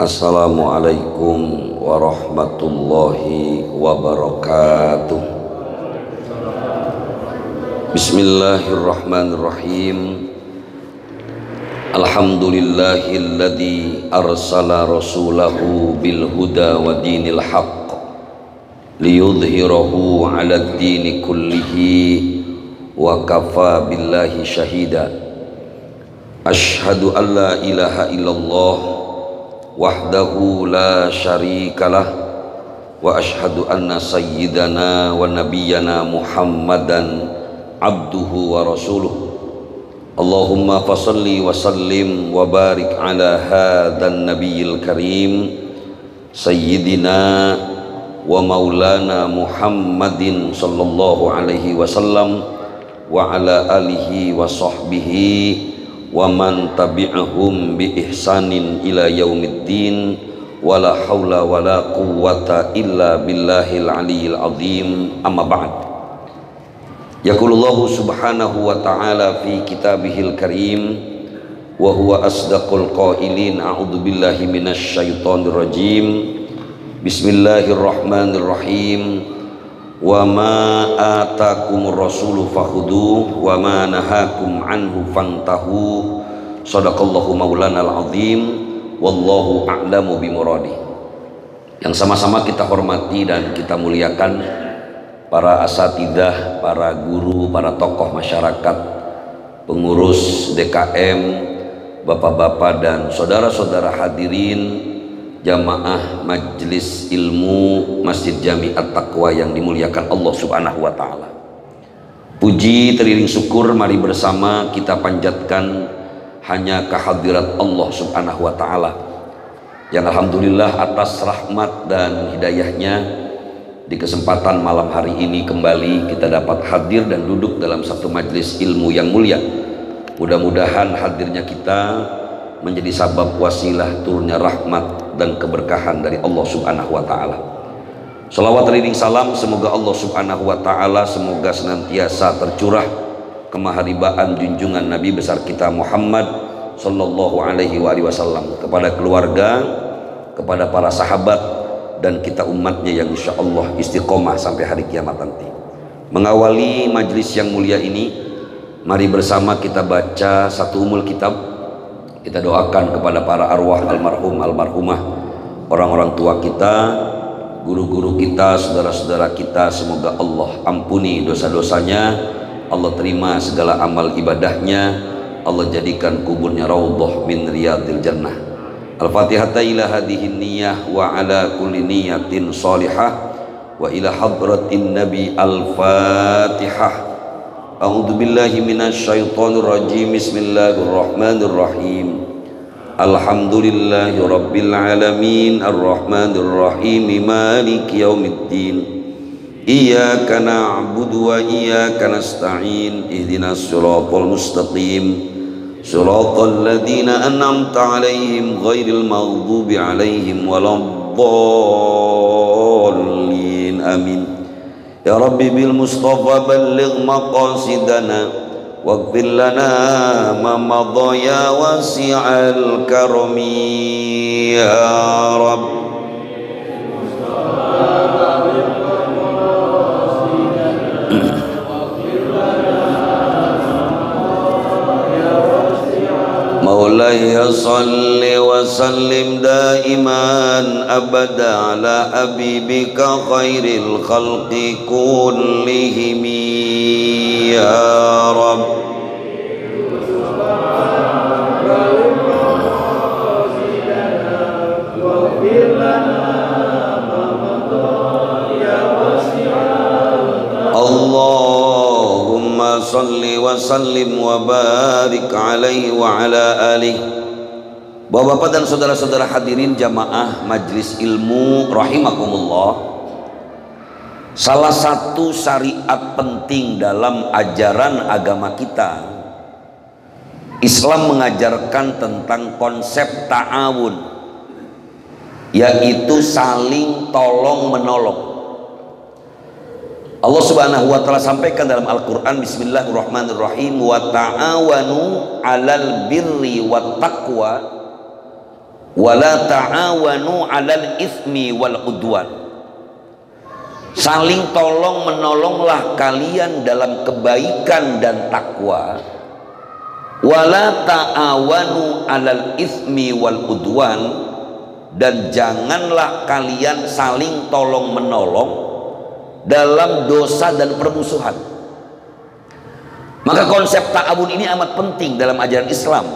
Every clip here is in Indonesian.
Assalamualaikum warahmatullahi wabarakatuh. Bismillahirrahmanirrahim. Alhamdulillahilladzi arsala rasulahu bil huda wa dinil haqq liyudhhirahu 'alad dini kullihi wa kafa billahi syahida. Asyhadu an la ilaha illallah wahdahu la syarikalah wa asyhadu anna sayyidana wa nabiyyana Muhammadan abduhu wa rasuluh. Allahumma fasalli wa sallim wa barik ala hadan nabiyil karim sayyidina wa maulana Muhammadin sallallahu alaihi wasallam wa ala alihi wa sahbihi wa man tabi'ahum bi ihsanin ila yaumiddin wala haula wala quwwata illa billahil aliyil azim. Amma ba'd. Yaqulullahu subhanahu wa ta'ala fi kitabihil karim wa huwa asdaqul qailin. A'udzu billahi minasy syaithanir rajim. Bismillahirrahmanirrahim. Wa ma atakumur rasulu fakhuduh wa ma nahakum anhu fantahu. Shadaqallahu maulanal azim. Wallahu a'lamu bimuradi. Yang sama-sama kita hormati dan kita muliakan para asatidzah, para guru, para tokoh masyarakat, pengurus DKM, bapak-bapak dan saudara-saudara hadirin jamaah Majelis Ilmu Masjid Jami At-Taqwa yang dimuliakan Allah Subhanahu wa taala. Puji teriring syukur mari bersama kita panjatkan hanya kehadirat Allah Subhanahu wa taala yang alhamdulillah atas rahmat dan hidayahnya di kesempatan malam hari ini kembali kita dapat hadir dan duduk dalam satu majelis ilmu yang mulia. Mudah-mudahan hadirnya kita menjadi sabab wasilah turunnya rahmat dan keberkahan dari Allah Subhanahu wa taala. Shalawat teriring salam semoga Allah Subhanahu wa taala semoga senantiasa tercurah kemaharibaan junjungan Nabi besar kita Muhammad sallallahu alaihi wasallam kepada keluarga, kepada para sahabat dan kita umatnya yang insya Allah istiqomah sampai hari kiamat nanti. Mengawali majelis yang mulia ini, mari bersama kita baca satu umul kitab. Kita doakan kepada para arwah almarhum almarhumah, orang-orang tua kita, guru-guru kita, saudara-saudara kita, semoga Allah ampuni dosa-dosanya, Allah terima segala amal ibadahnya, Allah jadikan kuburnya raudhah min riyadil jannah. Al-Fatihah ila hadhihi niyyah wa ala kulli niyatin salihah wa ila hadratin nabi al-Fatihah. A'udzu billahi minasy syaithanir rajim. Bismillahirrahmanirrahim. Alhamdulillahi rabbil alamin arrahmanir rahim maliki yaumiddin. Iyyaka na'budu wa iyyaka nasta'in. Ihdinas siratal mustaqim. Siratal ladzina an'amta 'alaihim ghairil maghdubi 'alaihim waladdallin. Amin. Ya Rabbi bil Mustafa balligh maqasidana waghfir lana ma madha ya wasi'al karami ya Rabb. Maulaya salli wa sallim daiman abada ala habibika khairil khalqi kullihim ya Rabb. sallim wa barik alaihi wa ala alihi. Bapak-bapak dan saudara-saudara hadirin jamaah majelis ilmu rahimakumullah, salah satu syariat penting dalam ajaran agama kita, Islam mengajarkan tentang konsep ta'awun, yaitu saling tolong menolong. Allah Subhanahu wa taala sampaikan dalam Al-Qur'an, bismillahirrahmanirrahim, wa ta'awanu 'alal birri wat taqwa wa la ta'awanu 'alal itsmi wal udwan. Saling tolong menolonglah kalian dalam kebaikan dan takwa, wa la ta'awanu 'alal itsmi wal udwan, dan janganlah kalian saling tolong menolong dalam dosa dan permusuhan. Maka konsep ta'awun ini amat penting dalam ajaran Islam,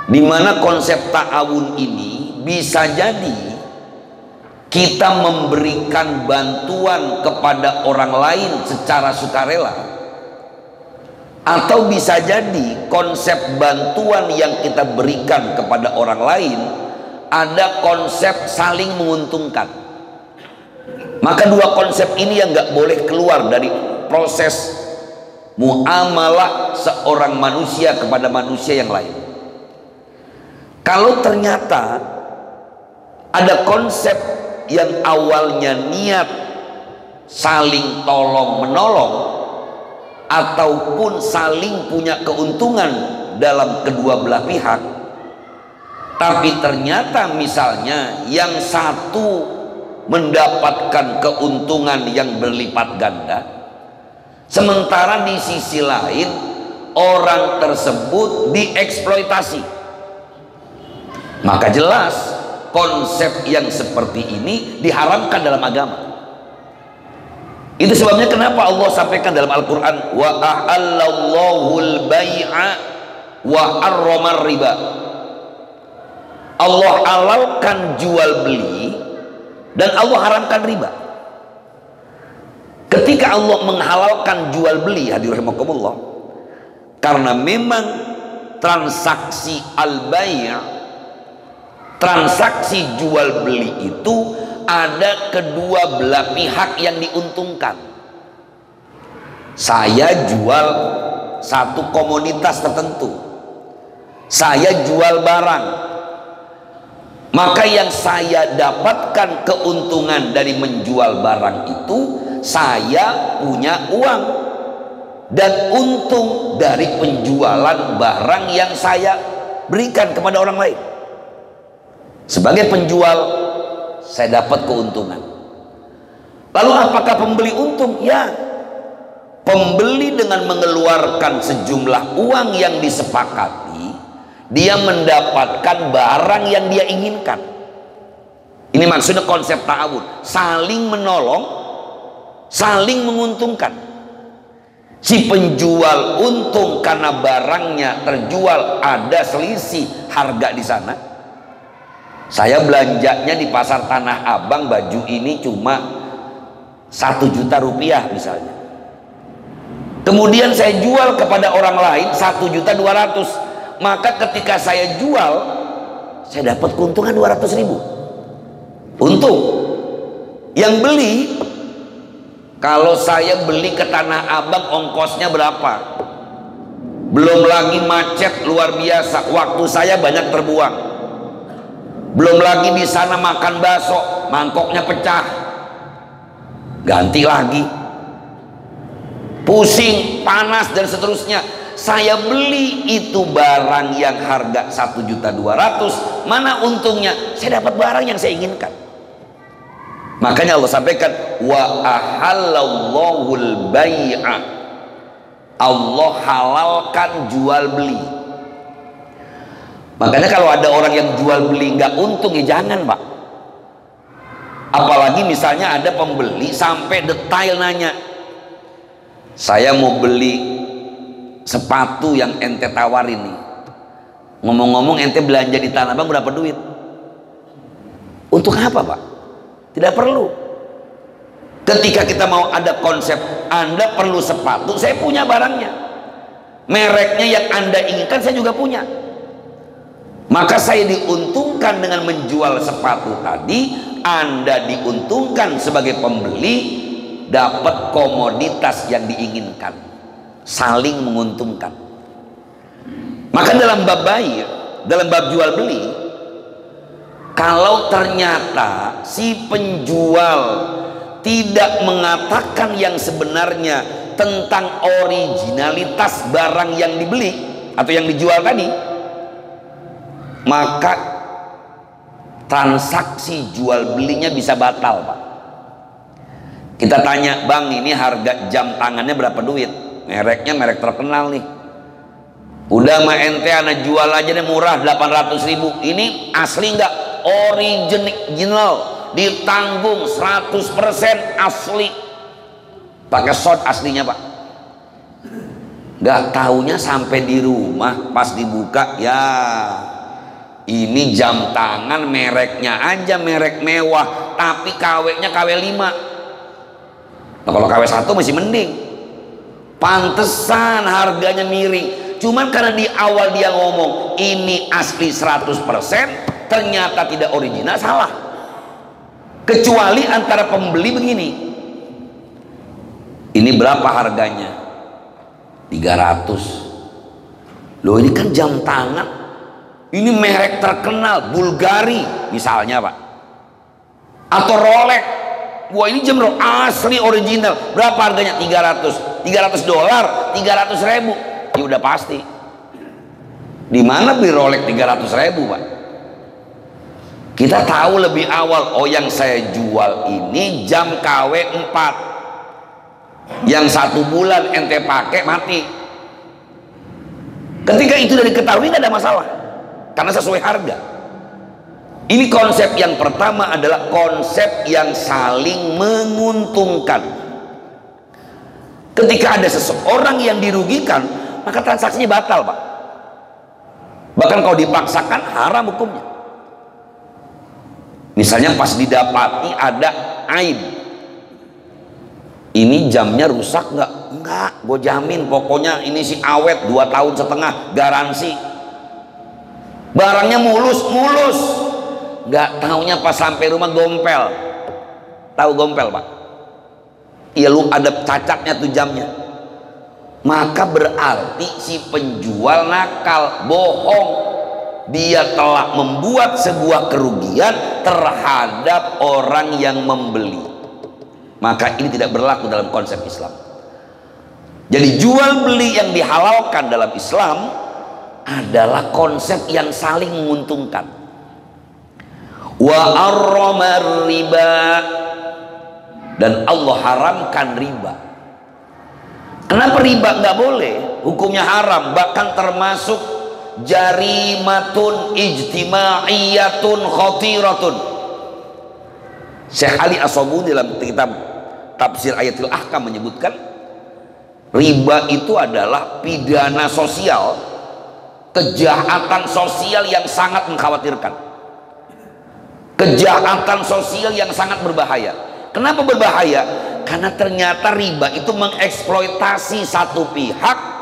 di mana konsep ta'awun ini bisa jadi kita memberikan bantuan kepada orang lain secara sukarela, atau bisa jadi konsep bantuan yang kita berikan kepada orang lain ada konsep saling menguntungkan. Maka dua konsep ini yang nggak boleh keluar dari proses muamalah seorang manusia kepada manusia yang lain. Kalau ternyata ada konsep yang awalnya niat saling tolong menolong ataupun saling punya keuntungan dalam kedua belah pihak, tapi ternyata misalnya yang satu mendapatkan keuntungan yang berlipat ganda, sementara di sisi lain orang tersebut dieksploitasi, maka jelas konsep yang seperti ini diharamkan dalam agama. Itu sebabnya kenapa Allah sampaikan dalam Al-Quran, wa ahallallahu al-bai'a wa harramar riba. Allah halalkan jual beli dan Allah haramkan riba. Ketika Allah menghalalkan jual beli, hadirin rahimakumullah, karena memang transaksi al-bai', transaksi jual beli itu ada kedua belah pihak yang diuntungkan. Saya jual satu komoditas tertentu, saya jual barang, maka yang saya dapatkan keuntungan dari menjual barang itu, saya punya uang dan untung dari penjualan barang yang saya berikan kepada orang lain. Sebagai penjual, saya dapat keuntungan. Lalu apakah pembeli untung? Ya, pembeli dengan mengeluarkan sejumlah uang yang disepakati, dia mendapatkan barang yang dia inginkan. Ini maksudnya konsep ta'awun, saling menolong, saling menguntungkan. Si penjual untung karena barangnya terjual, ada selisih harga di sana. Saya belanjanya di pasar Tanah Abang, baju ini cuma 1 juta rupiah misalnya. Kemudian saya jual kepada orang lain 1.200.000. Maka ketika saya jual, saya dapat keuntungan 200.000 untung. Yang beli, kalau saya beli ke Tanah Abang ongkosnya berapa? Belum lagi macet luar biasa, waktu saya banyak terbuang. Belum lagi di sana makan bakso, mangkoknya pecah, ganti lagi, pusing, panas dan seterusnya. Saya beli itu barang yang harga 1.200.000, mana untungnya? Saya dapat barang yang saya inginkan. Makanya Allah sampaikan, wa ahallallahu al-bai'a. Allah halalkan jual beli. Makanya kalau ada orang yang jual beli nggak untung, ya jangan, Pak. Apalagi misalnya ada pembeli sampai detail nanya, saya mau beli sepatu yang ente tawarin nih, ngomong-ngomong ente belanja di Tanah Abang berapa duit? Untuk apa, Pak? Tidak perlu. Ketika kita mau ada konsep Anda perlu sepatu, saya punya barangnya, mereknya yang Anda inginkan saya juga punya, maka saya diuntungkan dengan menjual sepatu tadi, Anda diuntungkan sebagai pembeli, dapat komoditas yang diinginkan, saling menguntungkan. Maka dalam bab bayi, dalam bab jual beli, kalau ternyata si penjual tidak mengatakan yang sebenarnya tentang originalitas barang yang dibeli atau yang dijual tadi, maka transaksi jual belinya bisa batal, Pak. Kita tanya, bang, ini harga jam tangannya berapa duit? Mereknya merek terkenal nih. Udah mah ente anak jual aja deh murah 800.000. Ini asli nggak? Original, ditanggung 100% asli, pakai shot aslinya, Pak. Nggak taunya sampai di rumah pas dibuka, ya ini jam tangan mereknya aja merek mewah, tapi KW-nya KW 5. Nah, kalau KW 1 masih mending, pantesan harganya miring. Cuman karena di awal dia ngomong ini asli 100%, ternyata tidak original, salah. Kecuali antara pembeli begini, ini berapa harganya? 300. Loh, ini kan jam tangan, ini merek terkenal, Bulgari misalnya, Pak, atau Rolex. Wah, ini jam asli original, berapa harganya? 300 $300, 300.000. Ya udah pasti. Di mana beli Rolex 300.000, Pak? Kita tahu lebih awal, oh yang saya jual ini jam KW 4, yang 1 bulan ente pakai mati. Ketika itu udah diketahui nggak ada masalah, karena sesuai harga. Ini konsep yang pertama, adalah konsep yang saling menguntungkan. Ketika ada seseorang yang dirugikan, maka transaksinya batal, Pak. Bahkan kalau dipaksakan haram hukumnya. Misalnya pas didapati ada aib, ini jamnya rusak nggak? Enggak, gue jamin, pokoknya ini si awet 2,5 tahun garansi. Barangnya mulus, nggak taunya pas sampai rumah gompel. Tahu gompel, Pak? Iya, lu ada cacatnya tuh jamnya. Maka berarti si penjual nakal, bohong. Dia telah membuat sebuah kerugian terhadap orang yang membeli. Maka ini tidak berlaku dalam konsep Islam. Jadi jual beli yang dihalalkan dalam Islam adalah konsep yang saling menguntungkan. Wa arramar riba, dan Allah haramkan riba. Kenapa riba nggak boleh? Hukumnya haram, bahkan termasuk jarimatun ijtimaiyatun khatiratun. Syekh Ali As-Sabuni dalam kitab Tafsir Ayatul Ahkam menyebutkan, riba itu adalah pidana sosial, kejahatan sosial yang sangat mengkhawatirkan, kejahatan sosial yang sangat berbahaya. Kenapa berbahaya? Karena ternyata riba itu mengeksploitasi satu pihak,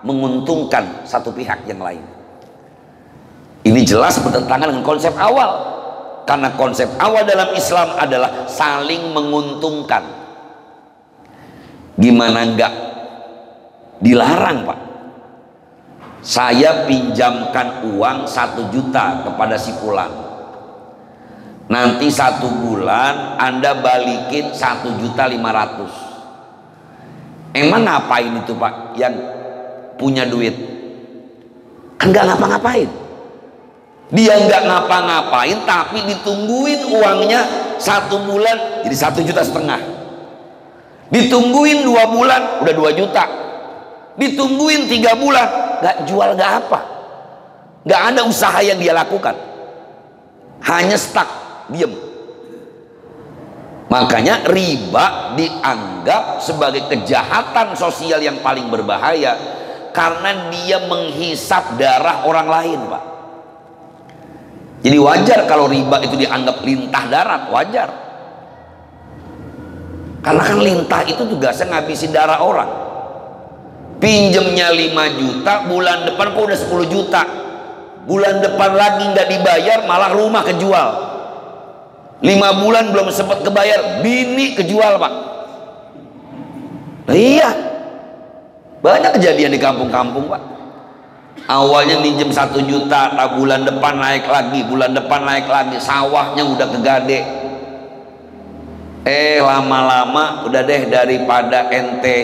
menguntungkan satu pihak yang lain. Ini jelas bertentangan dengan konsep awal, karena konsep awal dalam Islam adalah saling menguntungkan. Gimana enggak dilarang, Pak? Saya pinjamkan uang 1 juta kepada si fulan, nanti 1 bulan Anda balikin 1.500.000. Emang ngapain itu, Pak, yang punya duit? Kan nggak ngapa-ngapain. Dia nggak ngapa-ngapain, tapi ditungguin uangnya 1 bulan jadi 1,5 juta. Ditungguin 2 bulan udah 2 juta. Ditungguin 3 bulan nggak jual, nggak apa, nggak ada usaha yang dia lakukan, hanya stuck, diem. Makanya riba dianggap sebagai kejahatan sosial yang paling berbahaya, karena dia menghisap darah orang lain, Pak. Jadi wajar kalau riba itu dianggap lintah darat, wajar. Karena kan lintah itu tugasnya ngabisin darah orang. Pinjemnya 5 juta, bulan depan kok udah 10 juta. Bulan depan lagi nggak dibayar, malah rumah kejual. 5 bulan belum sempat kebayar, bini kejual, Pak. Nah, iya, banyak kejadian di kampung-kampung, Pak. Awalnya minjem 1 juta, bulan depan naik lagi, bulan depan naik lagi, sawahnya udah kegade. Lama-lama udah deh, daripada ente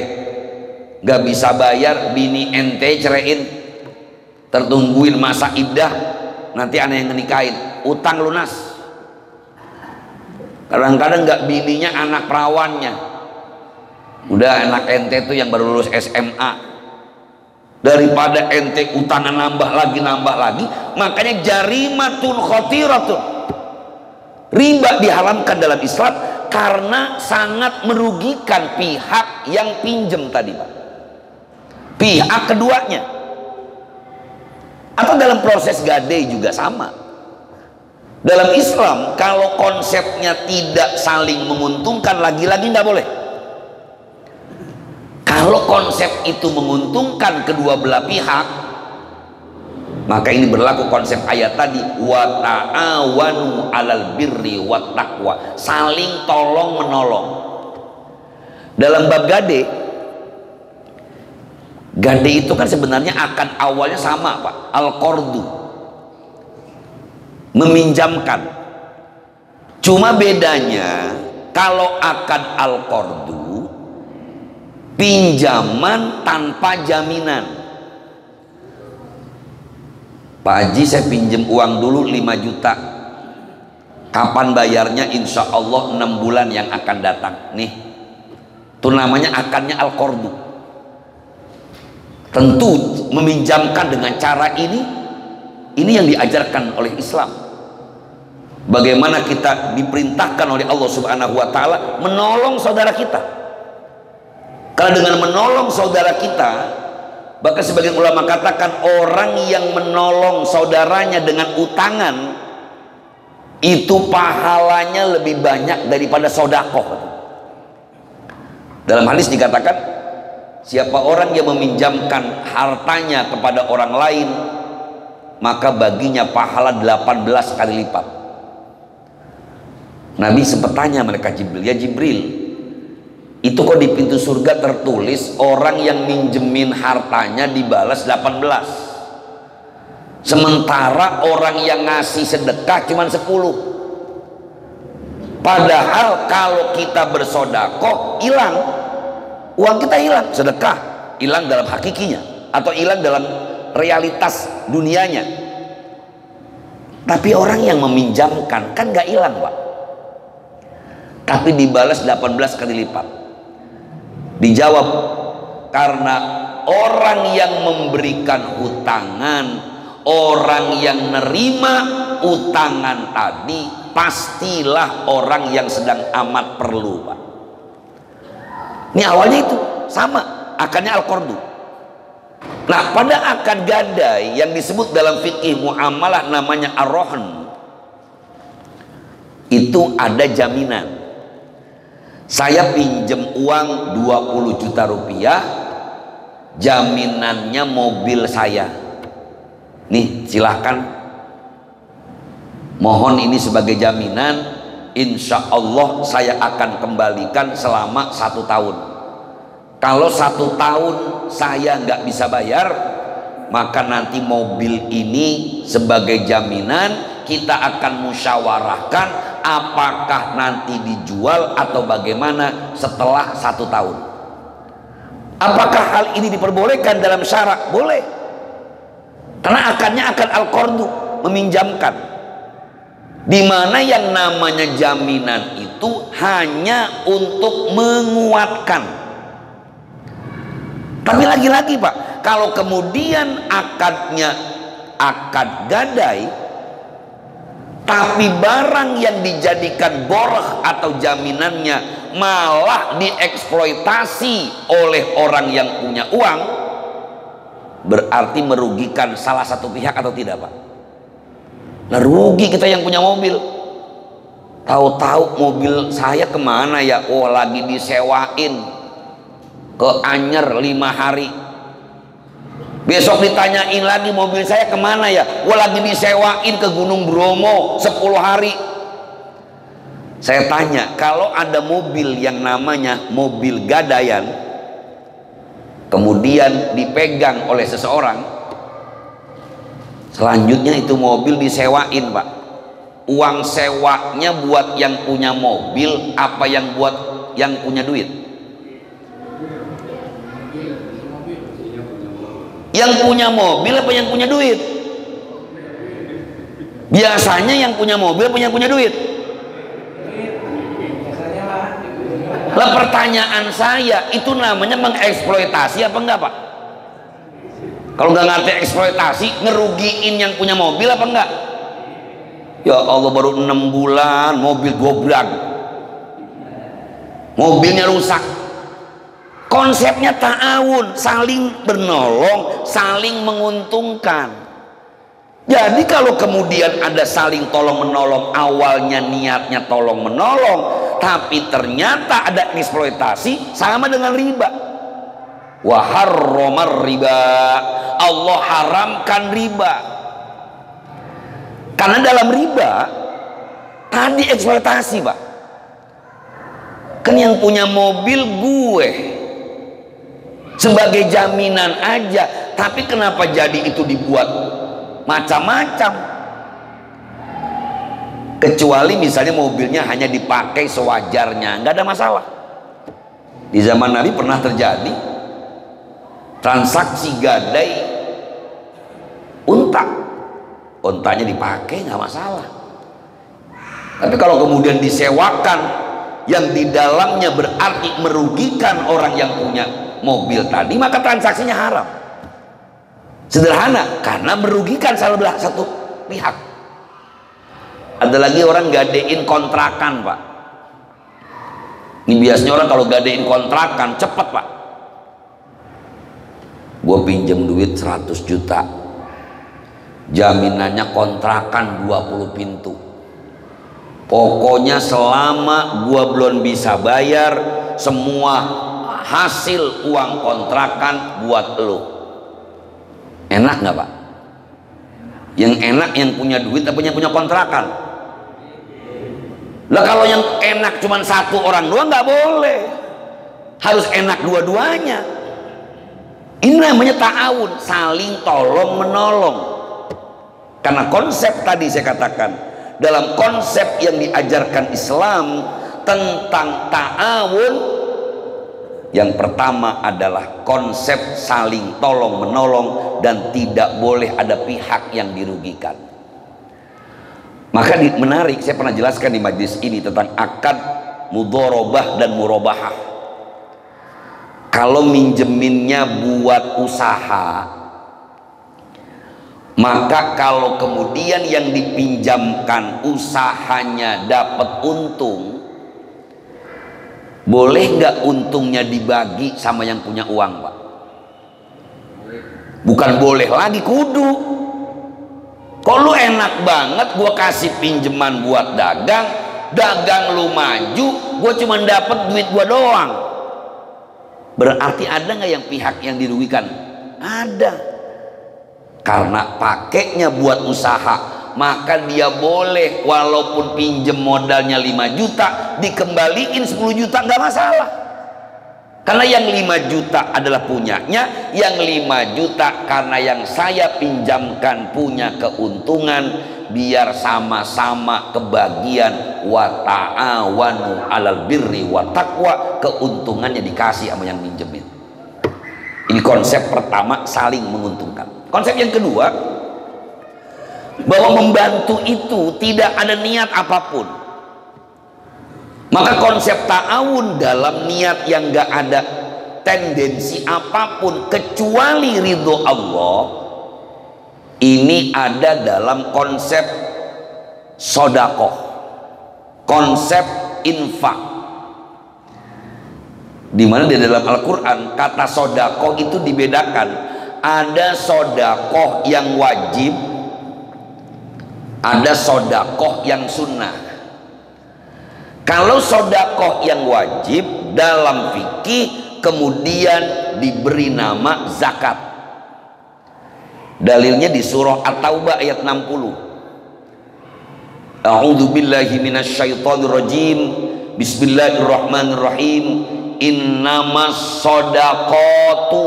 gak bisa bayar, bini ente ceraiin, tertungguin masa iddah, nanti aneh yang ngenikahin, utang lunas. Kadang-kadang gak bininya, anak perawannya. Udah anak ente tuh yang baru lulus SMA, daripada ente utangan nambah lagi, makanya jarimatun khatiratun, riba diharamkan dalam Islam karena sangat merugikan pihak yang pinjem tadi, Pak, pihak keduanya. Atau dalam proses gade juga sama. Dalam Islam kalau konsepnya tidak saling menguntungkan, lagi-lagi nggak boleh. Kalau konsep itu menguntungkan kedua belah pihak, maka ini berlaku konsep ayat tadi, wa ta'awanu 'alal birri wat taqwa, saling tolong menolong. Dalam bab gade itu kan sebenarnya akad awalnya sama, Pak, al-qardu, meminjamkan. Cuma bedanya kalau akad al-qardu pinjaman tanpa jaminan. Pak Haji, saya pinjem uang dulu 5 juta, kapan bayarnya? Insya Allah 6 bulan yang akan datang. Nih, itu namanya akadnya al-qardu. Tentu meminjamkan dengan cara ini yang diajarkan oleh Islam. Bagaimana kita diperintahkan oleh Allah Subhanahu wa Ta'ala menolong saudara kita. Karena dengan menolong saudara kita, bahkan sebagian ulama katakan orang yang menolong saudaranya dengan utangan itu pahalanya lebih banyak daripada sodakoh. Dalam hadis dikatakan, siapa orang yang meminjamkan hartanya kepada orang lain, maka baginya pahala 18 kali lipat. Nabi sempat tanya mereka Jibril, ya Jibril, itu kok di pintu surga tertulis orang yang minjemin hartanya dibalas 18, sementara orang yang ngasih sedekah cuma 10. Padahal kalau kita bersodakoh hilang, uang kita hilang, sedekah hilang dalam hakikinya atau hilang dalam realitas dunianya. Tapi orang yang meminjamkan kan gak hilang, Pak, tapi dibalas 18 kali lipat. Dijawab, karena orang yang memberikan utangan, orang yang nerima utangan tadi pastilah orang yang sedang amat perlu, Pak. Ini awalnya itu sama akadnya al-qardu. Nah, pada akad gadai yang disebut dalam fikih muamalah namanya ar-rahn, itu ada jaminan. Saya pinjem uang 20 juta rupiah, jaminannya mobil saya. Nih, silahkan, mohon ini sebagai jaminan, insya Allah saya akan kembalikan selama 1 tahun. Kalau 1 tahun saya nggak bisa bayar, maka nanti mobil ini sebagai jaminan kita akan musyawarahkan apakah nanti dijual atau bagaimana setelah 1 tahun. Apakah hal ini diperbolehkan dalam syarak? Boleh, karena akadnya akad al-qardu, meminjamkan, di mana yang namanya jaminan itu hanya untuk menguatkan. Tapi lagi-lagi, Pak, kalau kemudian akadnya akad gadai, tapi barang yang dijadikan borah atau jaminannya malah dieksploitasi oleh orang yang punya uang, berarti merugikan salah satu pihak atau tidak, Pak? Nah, rugi kita yang punya mobil. Tahu-tahu mobil saya kemana ya? Oh, lagi disewain ke Anyer 5 hari. Besok ditanyain lagi mobil saya kemana ya? Oh, lagi disewain ke Gunung Bromo 10 hari. Saya tanya, kalau ada mobil yang namanya mobil gadaian, kemudian dipegang oleh seseorang, selanjutnya itu mobil disewain, Pak. Uang sewanya buat yang punya mobil apa yang buat yang punya duit? Yang punya mobil apa yang punya duit? Biasanya yang punya mobil apa yang punya duit? Lah, pertanyaan saya, itu namanya mengeksploitasi apa enggak, Pak? Kalau nggak ngerti eksploitasi, ngerugiin yang punya mobil apa enggak? Ya Allah, baru 6 bulan mobil gobrak, mobilnya rusak. Konsepnya ta'awun, saling menolong, saling menguntungkan. Jadi kalau kemudian ada saling tolong menolong, awalnya niatnya tolong menolong, tapi ternyata ada eksploitasi, sama dengan riba. Wa harramar riba, Allah haramkan riba. Karena dalam riba tadi eksploitasi, Pak. Kan yang punya mobil gue sebagai jaminan aja, tapi kenapa jadi itu dibuat macam-macam? Kecuali misalnya mobilnya hanya dipakai sewajarnya, nggak ada masalah. Di zaman Nabi pernah terjadi transaksi gadai unta, untanya dipakai nggak masalah. Tapi kalau kemudian disewakan yang di dalamnya berarti merugikan orang yang punya mobil tadi, maka transaksinya haram. Sederhana, karena merugikan salah satu pihak. Ada lagi orang gadein kontrakan, Pak. Ini biasanya orang kalau gadein kontrakan cepet, Pak. Gue pinjem duit 100 juta, jaminannya kontrakan 20 pintu. Pokoknya selama gua belum bisa bayar, semua hasil uang kontrakan buat lo. Enak nggak, Pak? Yang enak yang punya duit apa yang punya kontrakan? Lah, kalau yang enak cuma satu orang doang nggak boleh, harus enak dua-duanya. Ini namanya ta'awun, saling tolong menolong. Karena konsep tadi saya katakan, dalam konsep yang diajarkan Islam tentang ta'awun, yang pertama adalah konsep saling tolong menolong dan tidak boleh ada pihak yang dirugikan. Maka menarik, saya pernah jelaskan di majlis ini tentang akad mudharabah dan murabahah. Kalau minjeminnya buat usaha, maka kalau kemudian yang dipinjamkan usahanya dapat untung, boleh nggak untungnya dibagi sama yang punya uang, Pak? Bukan boleh lagi, kudu. Kok lu enak banget gua kasih pinjaman buat dagang, dagang lu maju, gua cuma dapat duit gua doang. Berarti ada nggak yang pihak yang dirugikan? Ada. Karena pakainya buat usaha, maka dia boleh walaupun pinjem modalnya 5 juta dikembaliin 10 juta, nggak masalah. Karena yang 5 juta adalah punyanya, yang 5 juta karena yang saya pinjamkan punya keuntungan, biar sama-sama kebagian. Wa ta'awanu 'alal birri wa taqwa, keuntungannya dikasih sama yang minjemin. Ini konsep pertama, saling menguntungkan. Konsep yang kedua, bahwa membantu itu tidak ada niat apapun. Maka konsep ta'awun dalam niat yang gak ada tendensi apapun kecuali ridho Allah, ini ada dalam konsep sodakoh, konsep infak. Dimana di dalam Al-Quran kata sodakoh itu dibedakan. Ada sodakoh yang wajib, ada sodakoh yang sunnah. Kalau sodakoh yang wajib dalam fikih kemudian diberi nama zakat. Dalilnya di surah At-Taubah ayat 60. A'udzu billahi minasyaitonir rajim. Bismillahirrahmanirrahim. Innamas shadaqatu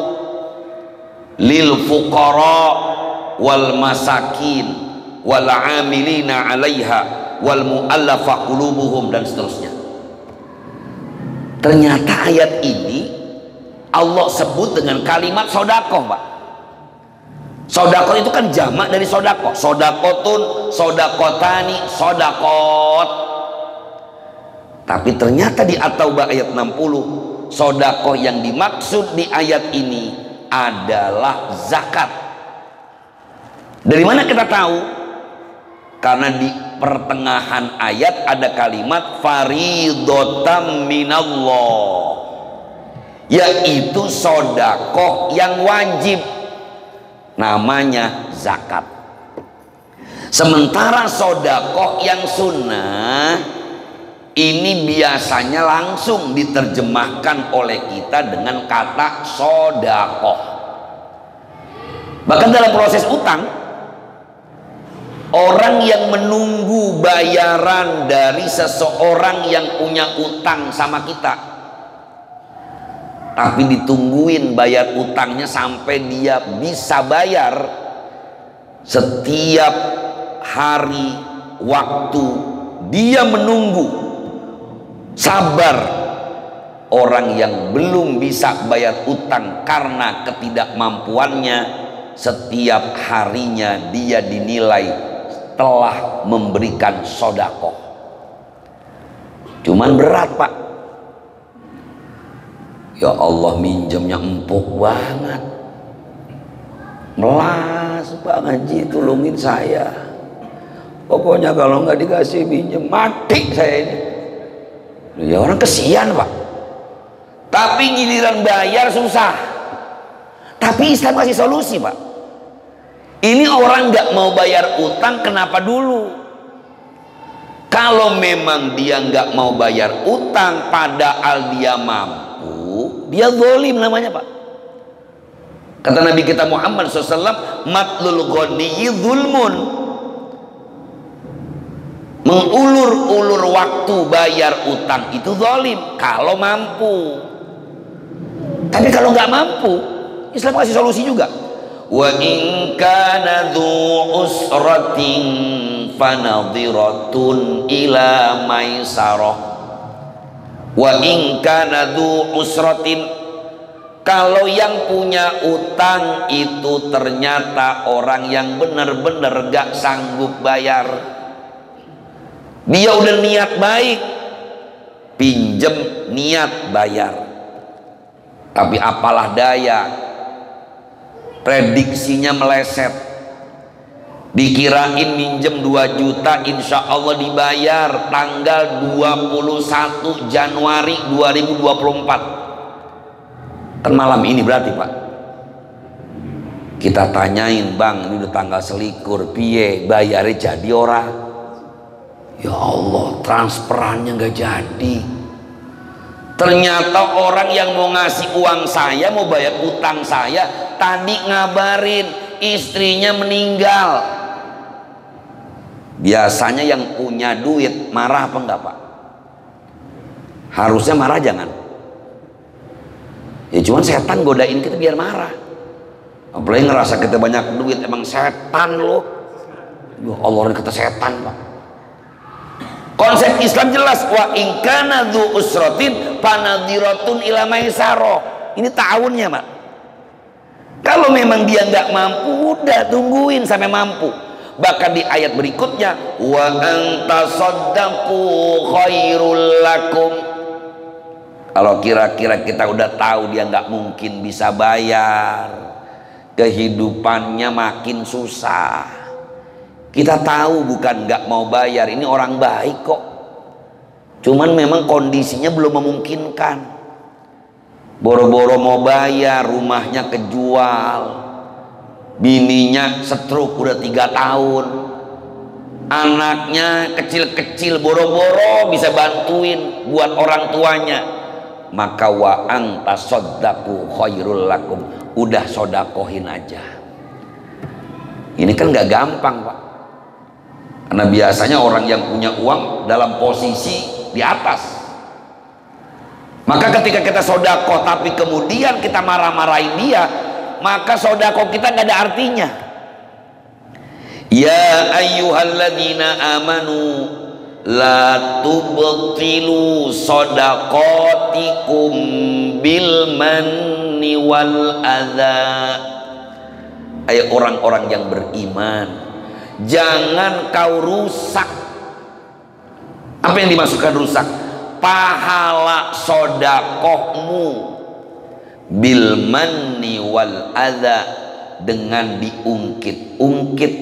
lil fuqara wal masakin wal 'amilina 'alaiha wal mu'allafah qulubuhum, dan seterusnya. Ternyata ayat ini Allah sebut dengan kalimat sodakoh, Pak. Sodakoh itu kan jamak dari sodakoh. Sodakotun, sodakotani, sodakot. Tapi ternyata di At-Taubah ayat 60, sodakoh yang dimaksud di ayat ini adalah zakat. Dari mana kita tahu? Karena di pertengahan ayat ada kalimat faridotam minallah, yaitu sodakoh yang wajib, namanya zakat. Sementara sodakoh yang sunnah ini biasanya langsung diterjemahkan oleh kita dengan kata sodakoh. Bahkan dalam proses utang, orang yang menunggu bayaran dari seseorang yang punya utang sama kita, tapi ditungguin bayar utangnya sampai dia bisa bayar, setiap hari waktu dia menunggu sabar. Orang yang belum bisa bayar utang karena ketidakmampuannya, setiap harinya dia dinilai telah memberikan sodakoh. Cuman berat, Pak. Ya Allah, minjemnya empuk banget, melas, Pak Ngaji tolongin saya, pokoknya kalau nggak dikasih minjem mati saya ini. Ya orang kesian, Pak. Tapi giliran bayar susah. Tapi Islam kasih solusi, Pak. Ini orang nggak mau bayar utang, kenapa dulu? Kalau memang dia nggak mau bayar utang padahal dia mampu, dia zalim namanya, Pak. Kata Nabi kita Muhammad SAW, matlul ghaniyyi zulmun. Mengulur-ulur waktu bayar utang itu zalim kalau mampu. Tapi kalau nggak mampu, Islam kasih solusi juga. Wa in kana dzu usratin fanadhiratun ila maisarah. Wa in kana dzu usratin, kalau yang punya utang itu ternyata orang yang benar-benar gak sanggup bayar, dia udah niat baik, pinjem niat bayar, tapi apalah daya, prediksinya meleset. Dikirain minjem 2 juta insya Allah dibayar tanggal 21 Januari 2024. Kan malam ini berarti, Pak. Kita tanyain, Bang, ini udah tanggal selikur, piye bayarnya jadi ora? Ya Allah, transferannya nggak jadi. Ternyata orang yang mau ngasih uang saya, mau bayar utang saya, tadi ngabarin istrinya meninggal. Biasanya yang punya duit marah apa enggak, Pak? Harusnya marah, jangan. Ya cuman setan godain kita biar marah. Apalagi ngerasa kita banyak duit, emang setan loh. Ya Allah, ini kata setan, Pak. Konsep Islam jelas, wa in kana dzu usratin fanadhiratun ila maisarah. Ini tahunnya, Pak. Kalau memang dia nggak mampu, udah tungguin sampai mampu. Bahkan di ayat berikutnya, wa antasaddaqu khairul lakum. Kalau kira-kira kita udah tahu dia nggak mungkin bisa bayar, kehidupannya makin susah, kita tahu bukan nggak mau bayar, ini orang baik kok, cuman memang kondisinya belum memungkinkan. Boro-boro mau bayar, rumahnya kejual, bininya stroke udah 3 tahun, anaknya kecil-kecil boro-boro bisa bantuin buat orang tuanya, maka wa anta sodaku khairul lakum, udah sodakohin aja. Ini kan nggak gampang Pak, karena biasanya orang yang punya uang dalam posisi di atas. Maka ketika kita sodakoh tapi kemudian kita marah-marahin dia, maka sodakoh kita nggak ada artinya. Ya ayyuhalladzina amanu la tubtilu sodakotikum bil manni wal adha. Ayo orang-orang yang beriman, jangan kau rusak. Apa yang dimasukkan rusak? Pahala sodakohmu bil manni wal adha, dengan diungkit-ungkit,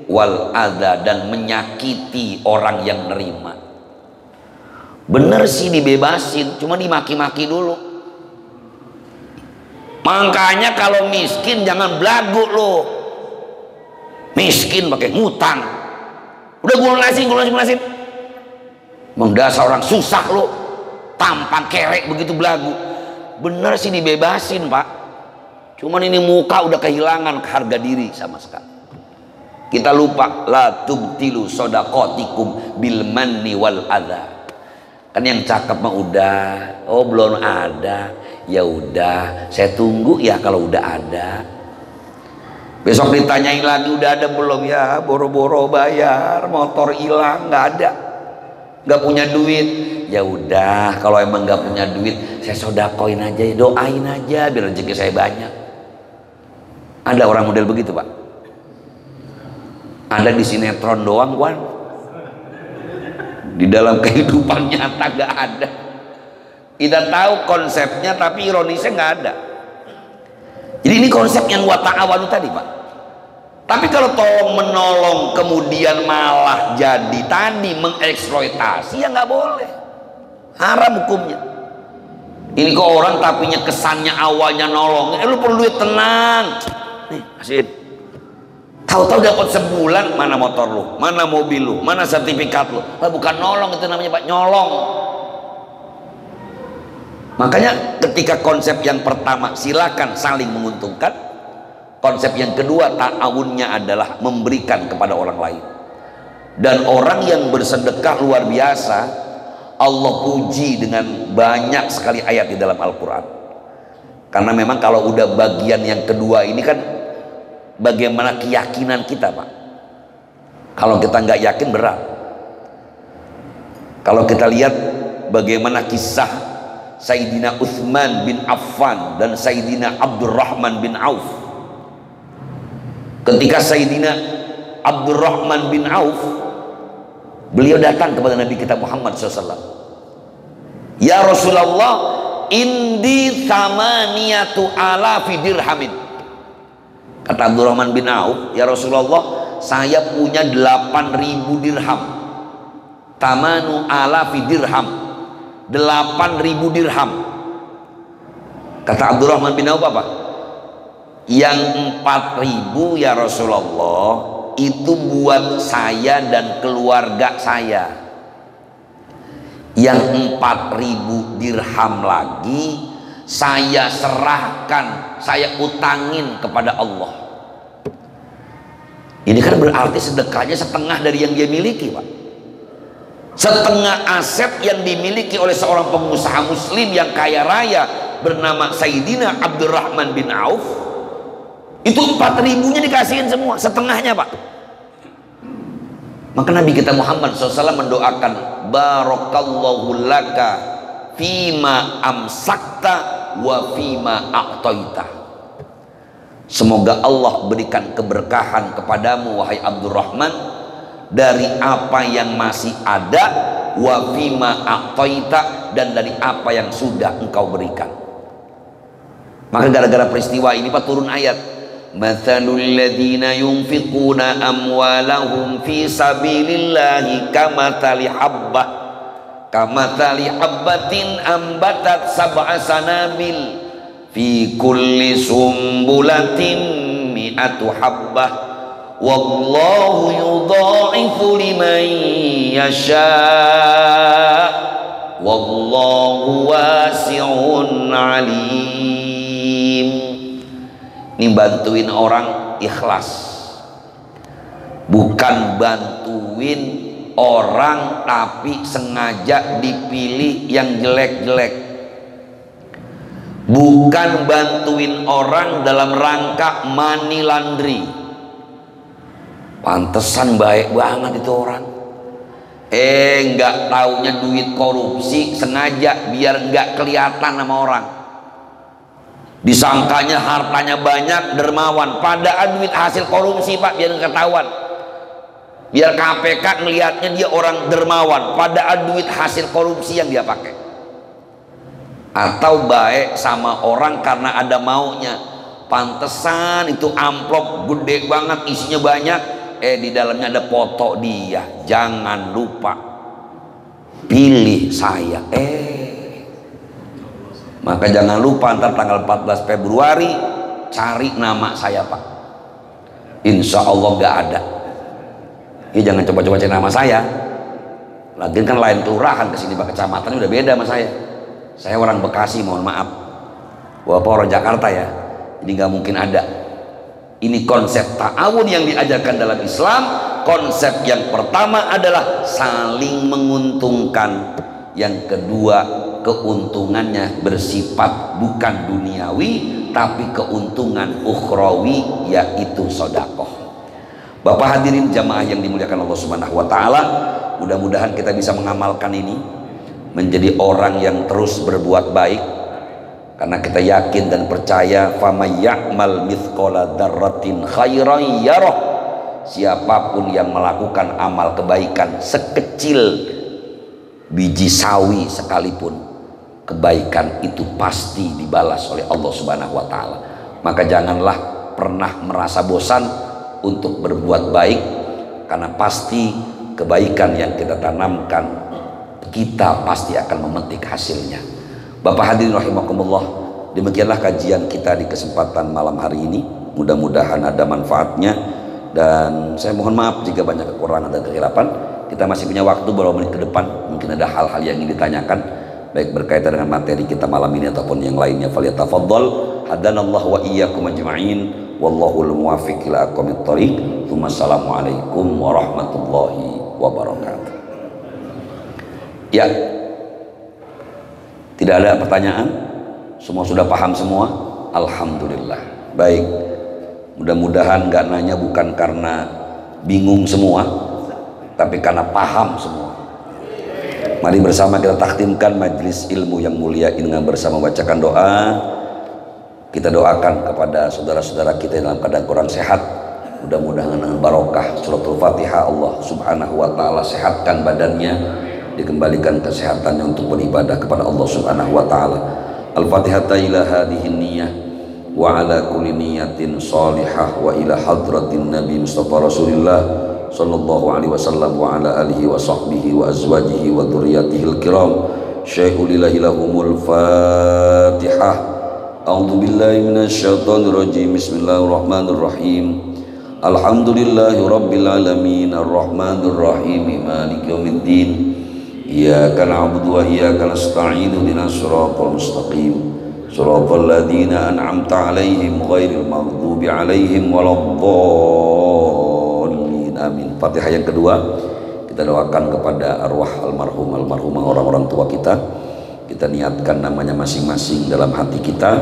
wal adha, dan menyakiti orang yang nerima. Bener sih dibebasin, cuma dimaki-maki dulu. Makanya kalau miskin jangan belagu lo. Miskin pakai ngutang, udah gue lunasin. Emang dasar orang susah lo, tampan kerek begitu belagu. Bener sih dibebasin Pak, cuman ini muka udah kehilangan harga diri sama sekali. Kita lupa la tubtilu sodakotikum bil manni wal adha. Kan yang cakep mah udah, oh belum ada, ya udah saya tunggu ya kalau udah ada. Besok ditanyain lagi udah ada belum, ya boro-boro bayar, motor hilang nggak ada, nggak punya duit, ya udah kalau emang nggak punya duit saya sodakoin aja, doain aja biar rezeki saya banyak. Ada orang model begitu Pak? Ada di sinetron doang Wan, di dalam kehidupan nyata gak ada. Kita tahu konsepnya tapi ironisnya nggak ada. Jadi ini konsep yang wa ta'awanu tadi Pak. Tapi kalau tolong menolong kemudian malah jadi tadi mengeksploitasi, ya nggak boleh, haram hukumnya. Ini kok orang tapinya kesannya awalnya nolong, lu perlu duit, tenang nih asin, tahu-tahu dapat sebulan, mana motor lu, mana mobil lu, mana sertifikat lu. Bukan nolong, itu namanya Pak, nyolong. Makanya ketika konsep yang pertama silakan saling menguntungkan, konsep yang kedua ta'awunnya adalah memberikan kepada orang lain. Dan orang yang bersedekah luar biasa Allah puji dengan banyak sekali ayat di dalam Al-Quran. Karena memang kalau udah bagian yang kedua ini kan bagaimana keyakinan kita Pak. Kalau kita nggak yakin berat. Kalau kita lihat bagaimana kisah Sayyidina Utsman bin Affan dan Sayyidina Abdurrahman bin Auf. Ketika Sayyidina Abdurrahman bin Auf, beliau datang kepada Nabi kita Muhammad SAW. Ya Rasulullah, indi samaniyatu alafi dirhamin. Kata Abdurrahman bin Auf, ya Rasulullah, saya punya 8.000 dirham. Tamanu alafi dirham, 8.000 dirham. Kata Abdurrahman bin Auf apa? Yang 4.000 ya Rasulullah itu buat saya dan keluarga saya. Yang 4.000 dirham lagi saya serahkan, saya utangin kepada Allah. Ini kan berarti sedekahnya setengah dari yang dia miliki Pak. Setengah aset yang dimiliki oleh seorang pengusaha muslim yang kaya raya bernama Sayyidina Abdurrahman bin Auf, itu 4.000-nya dikasihin semua, setengahnya Pak. Maka Nabi kita Muhammad SAW mendoakan, barakallahu laka fima amsakta wa fima a'taita. Semoga Allah berikan keberkahan kepadamu wahai Abdurrahman dari apa yang masih ada, wa fima a'taita, dan dari apa yang sudah engkau berikan. Maka gara-gara peristiwa ini Pak turun ayat, mathalul ladzina yunfiquna amwalahum fi sabilillahi kamathali habbatin ambatat sab'a sanabil fi kulli sumbulatin mi'atu habbah wallahu yudha'ifu liman yasha wallahu wasi'un alim. Ini bantuin orang ikhlas, bukan bantuin orang tapi sengaja dipilih yang jelek-jelek, bukan bantuin orang dalam rangka money laundry. Pantesan baik banget itu orang, nggak taunya duit korupsi, sengaja biar nggak kelihatan sama orang, disangkanya hartanya banyak, dermawan, padahal duit hasil korupsi Pak, biar nggak ketahuan, biar KPK melihatnya dia orang dermawan, padahal duit hasil korupsi yang dia pakai. Atau baik sama orang karena ada maunya, pantesan itu amplop gede banget isinya banyak, di dalamnya ada foto dia, jangan lupa pilih saya. Maka jangan lupa ntar tanggal 14 Februari cari nama saya Pak, insya Allah gak ada. Ya jangan coba-coba cari nama saya, lagian kan lain kelurahan kesini Pak, kecamatan udah beda sama saya. Saya orang Bekasi, mohon maaf. Bapak orang Jakarta ya, jadi nggak mungkin ada. Ini konsep ta'awun yang diajarkan dalam Islam. Konsep yang pertama adalah saling menguntungkan. Yang kedua, keuntungannya bersifat bukan duniawi tapi keuntungan ukhrawi, yaitu sedekah. Bapak hadirin jamaah yang dimuliakan Allah Subhanahu wa taala, mudah-mudahan kita bisa mengamalkan ini, menjadi orang yang terus berbuat baik, karena kita yakin dan percaya faman ya'mal mithqala dzarratin khairan yarah. Siapapun yang melakukan amal kebaikan sekecil biji sawi sekalipun, kebaikan itu pasti dibalas oleh Allah Subhanahu wa taala. Maka janganlah pernah merasa bosan untuk berbuat baik, karena pasti kebaikan yang kita tanamkan kita pasti akan memetik hasilnya. Bapak hadirin rahimakumullah, demikianlah kajian kita di kesempatan malam hari ini. Mudah-mudahan ada manfaatnya, dan saya mohon maaf jika banyak kekurangan dan kehilapan. Kita masih punya waktu beberapa menit ke depan, mungkin ada hal-hal yang ingin ditanyakan, baik berkaitan dengan materi kita malam ini ataupun yang lainnya. Falyatafaddal, hadanallahu wa iyyakum ajma'in, wallahul muwaffiq ila aqwamit thoriq. Assalamualaikum warahmatullahi wabarakatuh. Ya, tidak ada pertanyaan, semua sudah paham semua. Alhamdulillah. Baik, mudah-mudahan nggak nanya bukan karena bingung semua, tapi karena paham semua. Mari bersama kita takhtimkan majelis ilmu yang mulia ini dengan bersama bacakan doa. Kita doakan kepada saudara-saudara kita yang dalam keadaan kurang sehat, mudah-mudahan dengan barokah suratul Fatihah Allah Subhanahu wa taala sehatkan badannya, dikembalikan kesehatannya untuk beribadah kepada Allah Subhanahu wa taala. Al-Fatihah ila hadhihi niyyah wa ala kulli niyatin shalihah wa ila hadratin Nabi Mustafa Rasulillah sallallahu alaihi wasallam wa ala alihi wa sahbihi wa azwajihi wa dzurriyyatihil kiram. Syaikhul lahumul Fatihah. A'udzu billahi minasyaitonir rajim. Bismillahirrahmanirrahim. Alhamdulillahi rabbil alamin arrahmanir rahim maliki yaumiddin. Iyyaka na'budu wa iyyaka nasta'in ihdinas siratal mustaqim siratal ladzina an'amta 'alaihim ghairil maghdubi 'alaihim waladdallin. Amin. Fatihah yang kedua, kita doakan kepada arwah almarhumah orang-orang tua kita. Kita niatkan namanya masing-masing dalam hati kita.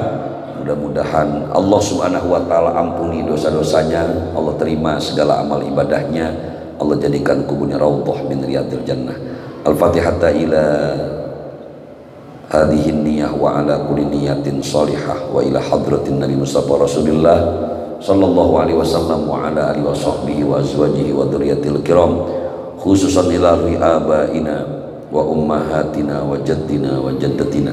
Mudah-mudahan Allah Subhanahu wa taala ampuni dosa-dosanya, Allah terima segala amal ibadahnya, Allah jadikan kuburnya raudhah min riyadil jannah. Al-Fatihah ila hadhihi niyyah wa ala kulli niyatin shalihah wa ila hadratin Nabi Mustafa Rasulillah sallallahu alaihi wasallam wa ala alihi wa sahbihi wa azwajihi wa dzurriyyatil kiram, khususan ila abaina wa ummahatina wa jaddina wa jaddatina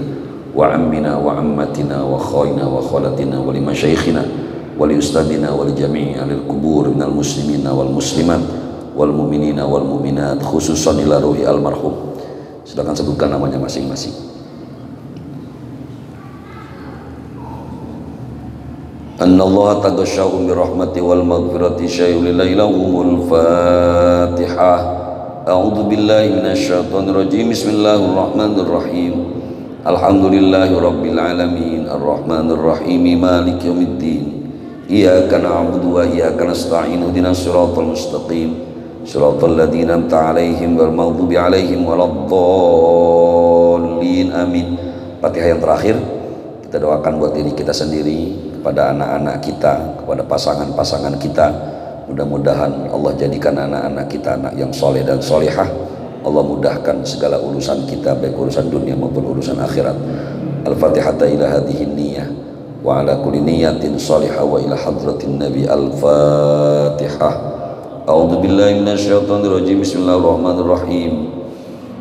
wa ammina wa ammatina wa khalina wa khalatina wa li masyaikhina wa li ustadina wa li jami'i alil kubur minal muslimina wal muslimat wal mu'minina wal mu'minat, khususan ila ruhi almarhum. Silakan sebutkan namanya masing-masing. anna Allah taghashshahu bi rahmati wal maghfirati syai'un lillailahumul Fatihah. A'udzu billahi minasyaitonir rajim. Bismillahirrahmanirrahim. Alhamdulillahi rabbil alamin arrahmanir rahim maliki yaumiddin. Iyyaka na'budu wa iyyaka nasta'in ihdinas siratal mustaqim siratal ladzina an'amta 'alaihim ghairil maghdubi 'alaihim waladdallin. Amin. Fatihah yang terakhir kita doakan buat diri kita sendiri, kepada anak-anak kita, kepada pasangan-pasangan kita. Mudah-mudahan Allah jadikan anak-anak kita anak yang soleh dan solehah. Allah mudahkan segala urusan kita, baik urusan dunia maupun urusan akhirat. Al-Fatihata ila hadhihi niyyah wa ala kulli niyatin salihah wa ila hadratin nabi. Al-Fatihah. A'udzu billahi minasyaitonir rajim. Bismillahirrahmanirrahim.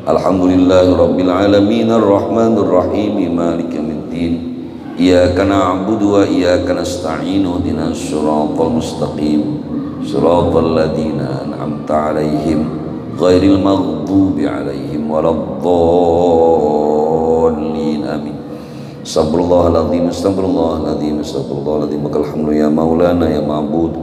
Alhamdulillahi rabbil alamin arrahmanir rahim maliki yaumiddin. Iyyaka na'budu wa iyyaka nasta'in ihdinas siratal mustaqim siratal ladzina an'amta 'alaihim ghairil maghdubi 'alaihim waladdallin. Amin. Astagfirullahaladzim, astagfirullahaladzim, astagfirullahaladzim. Alhamdulillah ya maulana ya ma'bud.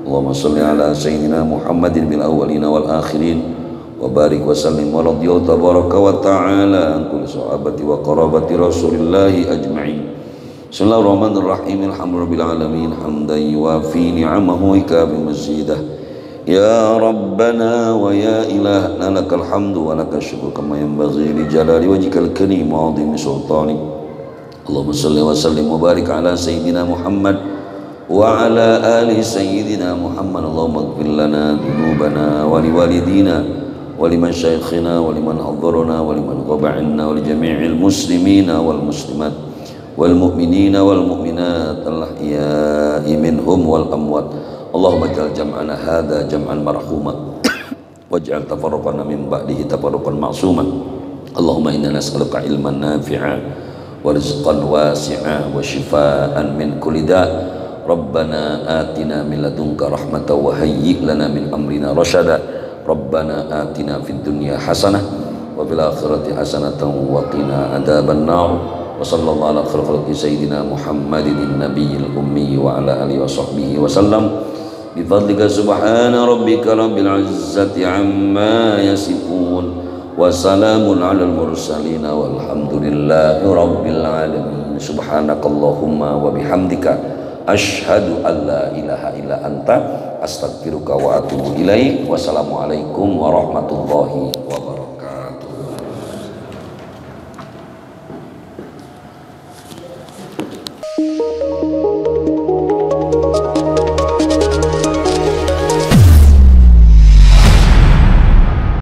Allahumma salli ala sayyidina Muhammadin bil awwalina wal akhirin wa barik wa sallim wa radiyallahu tabaraka wa ta'ala an kulli sahabati wa qarabati rasulillahi ajma'in. Bismillahirrahmanirrahim. Alhamdulillahil alamin hamdan yuwafi ni'amahu wa yukafi mazidah. Ya Rabbana wa ya ilahna lakal hamdu wa lakal syukru kama yanbaghi li jalali wajhikal karim wa 'azimi sultanik. Allahumma shalli wa sallim wa barik ala sayyidina Muhammad wa ala ali sayyidina Muhammad. Allahumma ighfir lana dhunubana wa liwalidina wa liman syaikhina wa liman hadharana wa liman ghaba 'anna wa li jami'il muslimina wal muslimat wal mu'minina wal mu'minat al-ahya'i minhum wal amwat. Allahumma ij'al jam'ana hadha jam'an marhuma waj'al tafarruqana min ba'dihi tafarruqan ma'suma. Allahumma inna nas'aluka ilman nafi'a wa rizqan wasi'a wa shifaa'an min kulli da'. Rabbana atina min ladunka rahmatan wa hayyi' lana min amrina rasyada. Rabbana atina fid dunya hasanah wa fil akhirati hasanatan wa qina adzaban nar. Wa sallallahu ala khalqi sayyidina Muhammadin nabiyil ummi wa ala alihi wa sahbihi wa sallam. Bi fadlika subhana rabbika rabbil izzati amma yasifun wa salamun alal mursalin walhamdulillahi rabbil alamin. Subhanakallahumma wa bihamdika asyhadu an la ilaha illa anta astaghfiruka wa atubu ilaik. Wassalamualaikum warahmatullahi wabarakatuh.